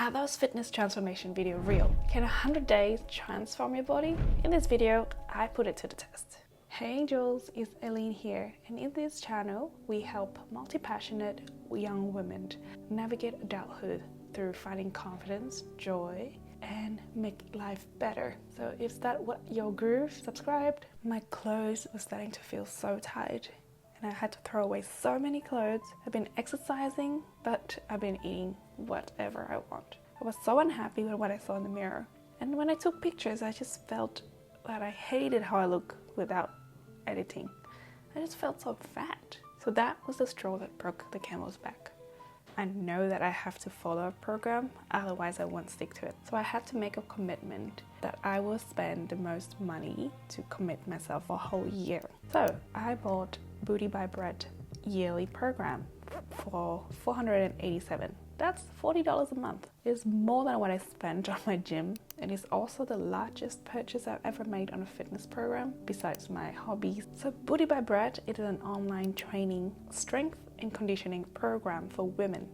Are those fitness transformation videos real? Can 100 days transform your body? In this video, I put it to the test. Hey angels, it's Eileen here, and in this channel, we help multi-passionate young women navigate adulthood through finding confidence, joy, and make life better. So if that's what your groove, subscribed. My clothes were starting to feel so tight, and I had to throw away so many clothes. I've been exercising, but I've been eating whatever I want. I was so unhappy with what I saw in the mirror. And when I took pictures, I just felt that I hated how I look without editing. I just felt so fat. So that was the straw that broke the camel's back. I know that I have to follow a program, otherwise I won't stick to it. So I had to make a commitment that I will spend the most money to commit myself for a whole year. So I bought Booty by Brett yearly program for $487. That's $40 a month. It's more than what I spent on my gym, and it's also the largest purchase I've ever made on a fitness program besides my hobbies. So Booty by Brett is an online training, strength and conditioning program for women,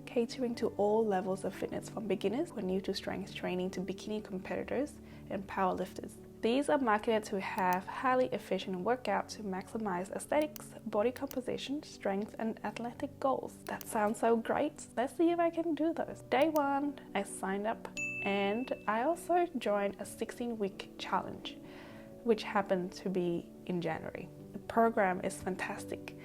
catering to all levels of fitness, from beginners who are new to strength training to bikini competitors and powerlifters. These are marketed to have highly efficient workouts to maximize aesthetics, body composition, strength, and athletic goals. That sounds so great. Let's see if I can do those. Day one, I signed up, and I also joined a 16-week challenge, which happened to be in January. The program is fantastic.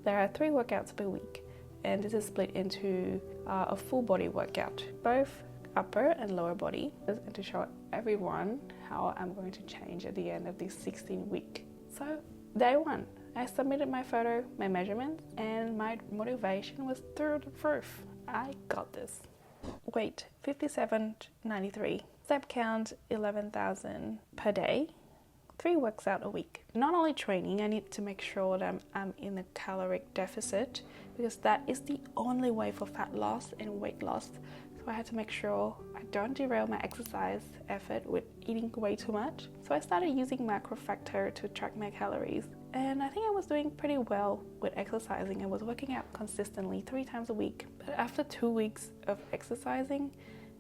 There are 3 workouts per week, and this is split into a full body workout, both upper and lower body, and to show everyone how I'm going to change at the end of this 16-week. So day one, I submitted my photo, my measurements, and my motivation was through the roof. I got this. Weight 57.93, step count 11,000 per day, 3 works out a week. Not only training, I need to make sure that I'm in a caloric deficit, because that is the only way for fat loss and weight loss. So I had to make sure I don't derail my exercise effort with eating way too much. So I started using Macro Factor to track my calories, and I think I was doing pretty well with exercising. I was working out consistently 3 times a week. But after 2 weeks of exercising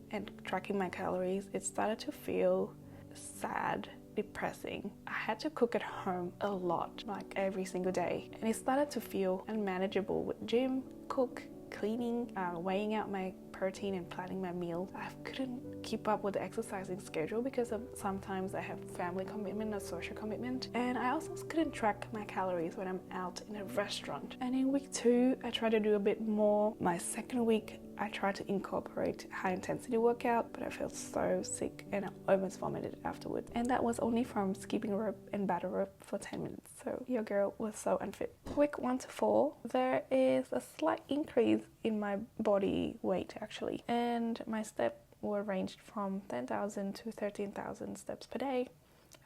and tracking my calories, it started to feel sad, depressing. I had to cook at home a lot, like every single day, and it started to feel unmanageable with gym, cook, cleaning, weighing out my protein and planning my meals. I couldn't keep up with the exercising schedule because sometimes I have family commitment or social commitment, and I also couldn't track my calories when I'm out in a restaurant. And in week 2, I tried to do a bit more. My second week, I tried to incorporate high intensity workout, but I felt so sick and I almost vomited afterwards. And that was only from skipping rope and battle rope for 10 minutes. So your girl was so unfit. Week 1 to 4, there is a slight increase in my body weight actually. And my steps were ranged from 10,000 to 13,000 steps per day.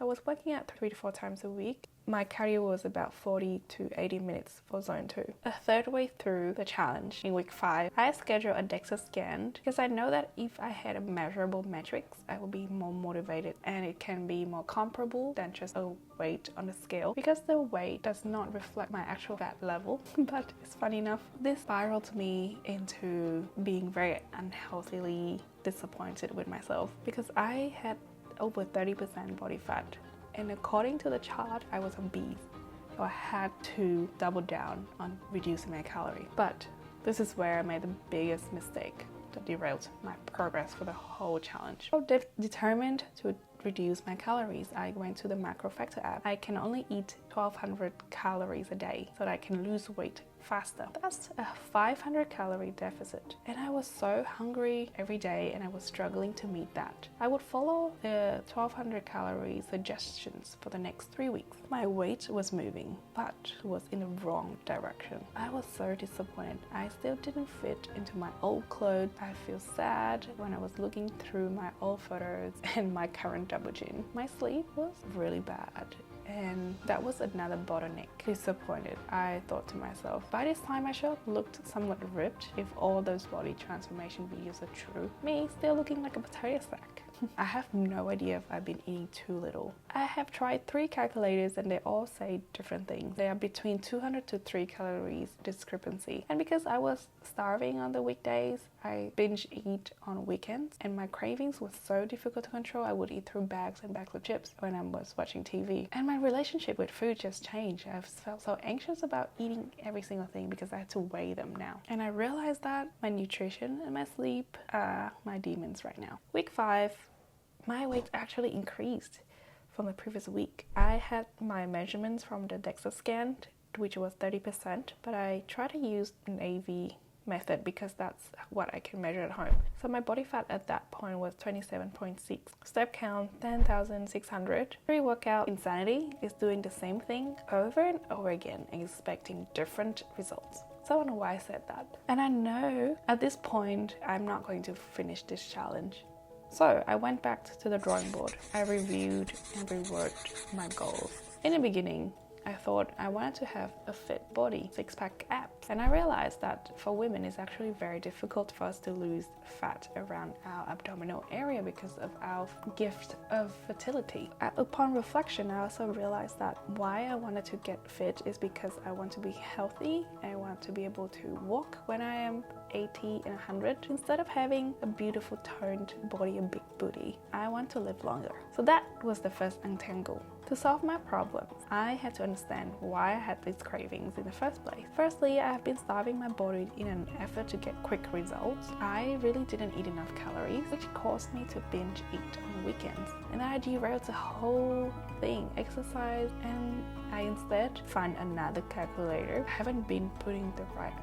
I was working out 3 to 4 times a week. My cardio was about 40 to 80 minutes for zone 2. A third way through the challenge, in week 5, I scheduled a DEXA scan because I know that if I had a measurable metrics, I would be more motivated, and it can be more comparable than just a weight on the scale, because the weight does not reflect my actual fat level. But it's funny enough, this spiraled me into being very unhealthily disappointed with myself, because I had over 30% body fat, and according to the chart, I was obese. So I had to double down on reducing my calorie. But this is where I made the biggest mistake that derailed my progress for the whole challenge. So determined to reduce my calories, I went to the Macro Factor app. I can only eat 1,200 calories a day so that I can lose weight faster. That's a 500 calorie deficit, and I was so hungry every day, and I was struggling to meet that. I would follow the 1,200 calorie suggestions for the next 3 weeks. My weight was moving, but it was in the wrong direction. I was so disappointed. I still didn't fit into my old clothes. I feel sad when I was looking through my old photos and my current double chin. My sleep was really bad, and that was another bottleneck. Disappointed, I thought to myself, by this time I should have looked somewhat ripped if all those body transformation videos are true. Me still looking like a potato sack. I have no idea if I've been eating too little. I have tried 3 calculators and they all say different things. They are between 200 to 3 calories discrepancy. And because I was starving on the weekdays, I binge eat on weekends, and my cravings were so difficult to control. I would eat through bags and bags of chips when I was watching TV. And my relationship with food just changed. I felt so anxious about eating every single thing because I had to weigh them now. And I realized that my nutrition and my sleep are my demons right now. Week 5, my weight actually increased from the previous week. I had my measurements from the DEXA scan, which was 30%, but I tried to use an AV method because that's what I can measure at home. So my body fat at that point was 27.6. Step count 10,600. Pre-workout insanity is doing the same thing over and over again and expecting different results. So I don't know why I said that. And I know at this point I'm not going to finish this challenge. So I went back to the drawing board. I reviewed and reworked my goals. In the beginning, I thought I wanted to have a fit body, 6-pack abs. And I realized that for women it's actually very difficult for us to lose fat around our abdominal area because of our gift of fertility. Upon reflection, I also realized that why I wanted to get fit is because I want to be healthy. I want to be able to walk when I am 80 and 100. Instead of having a beautiful toned body, a big booty, I want to live longer. So that was the first untangle. To solve my problems, I had to understand why I had these cravings in the first place. Firstly, I have been starving my body in an effort to get quick results. I really didn't eat enough calories, which caused me to binge eat on weekends. And I derailed the whole thing, exercise, and I instead find another calculator. I haven't been putting the right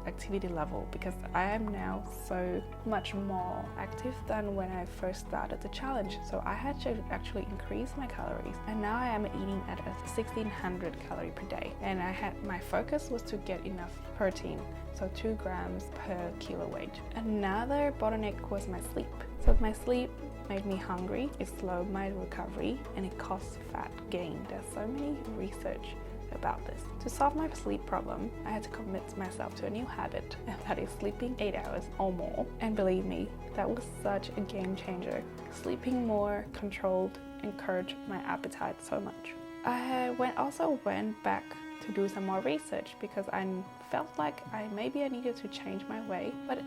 activity level because I am now so much more active than when I first started the challenge. So I had to actually increase my calories, and now I am eating at a 1600 calorie per day. And my focus was to get enough protein, so 2 grams per kilo weight. Another bottleneck was my sleep. So my sleep made me hungry, it slowed my recovery, and it caused fat gain. There's so many research about this. To solve my sleep problem, I had to commit myself to a new habit, and that is sleeping 8 hours or more. And believe me, that was such a game changer. Sleeping more controlled encouraged my appetite so much. I also went back to do some more research because I felt like I needed to change my way, but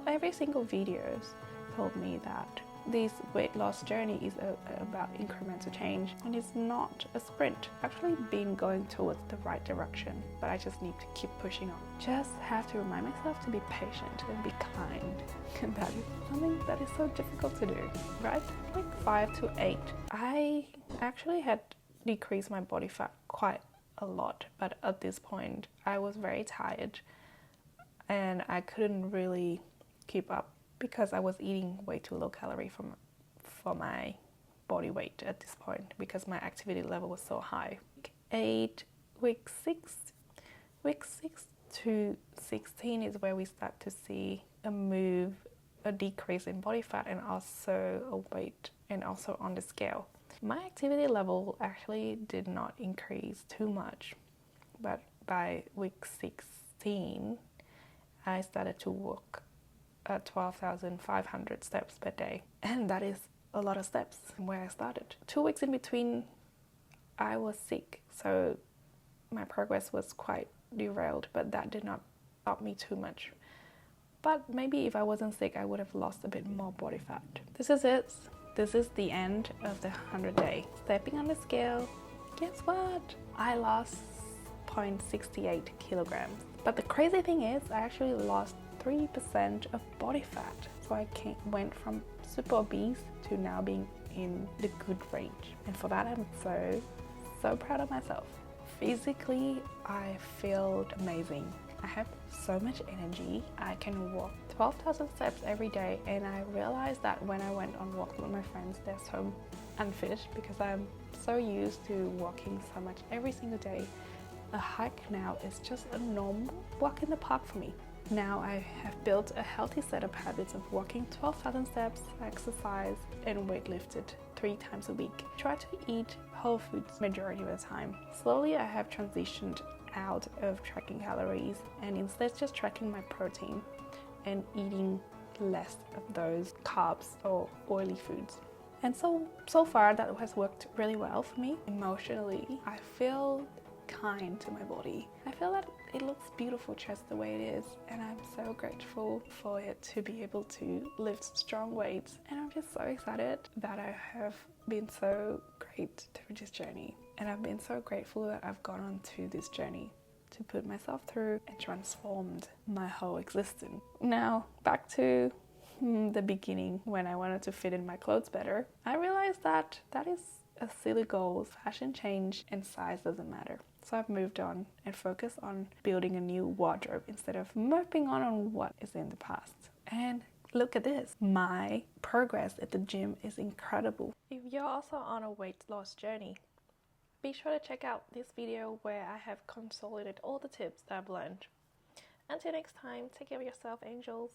every single videos told me that this weight loss journey is about incremental change, and it's not a sprint. I've actually been going towards the right direction, but I just need to keep pushing on. Just have to remind myself to be patient and be kind, and that is something that is so difficult to do, right? Like 5 to 8. I actually had decreased my body fat quite a lot, but at this point I was very tired and I couldn't really keep up because I was eating way too low calorie for my body weight at this point because my activity level was so high. Week 6 to 16 is where we start to see a decrease in body fat and also a weight, and also on the scale. My activity level actually did not increase too much, but by week 16 I started to walk 12,500 steps per day, and that is a lot of steps from where I started. 2 weeks in between I was sick, so my progress was quite derailed, but that did not stop me too much. But maybe if I wasn't sick I would have lost a bit more body fat. This is it. This is the end of the 100-day. Stepping on the scale, guess what? I lost 0.68 kilograms. But the crazy thing is I actually lost 3% of body fat. So I went from super obese to now being in the good range. And for that I'm so proud of myself. Physically, I feel amazing. I have so much energy. I can walk 12,000 steps every day, and I realized that when I went on walks with my friends, they're so unfit because I'm so used to walking so much every single day. A hike now is just a normal walk in the park for me. Now I have built a healthy set of habits of walking 12,000 steps, exercise, and weightlifted 3 times a week. Try to eat whole foods majority of the time. Slowly I have transitioned out of tracking calories and instead just tracking my protein and eating less of those carbs or oily foods. And so far that has worked really well for me. Emotionally, I feel kind to my body. I feel that it looks beautiful just the way it is, and I'm so grateful for it to be able to lift strong weights. And I'm just so excited that I have been so great through this journey, and I've been so grateful that I've gone on to this journey to put myself through and transformed my whole existence. Now back to the beginning, when I wanted to fit in my clothes better. I realized that that is a silly goal. Fashion change and size doesn't matter. So I've moved on and focused on building a new wardrobe instead of moping on what is in the past. And look at this. My progress at the gym is incredible. If you're also on a weight loss journey, be sure to check out this video where I have consolidated all the tips that I've learned. Until next time, take care of yourself, angels.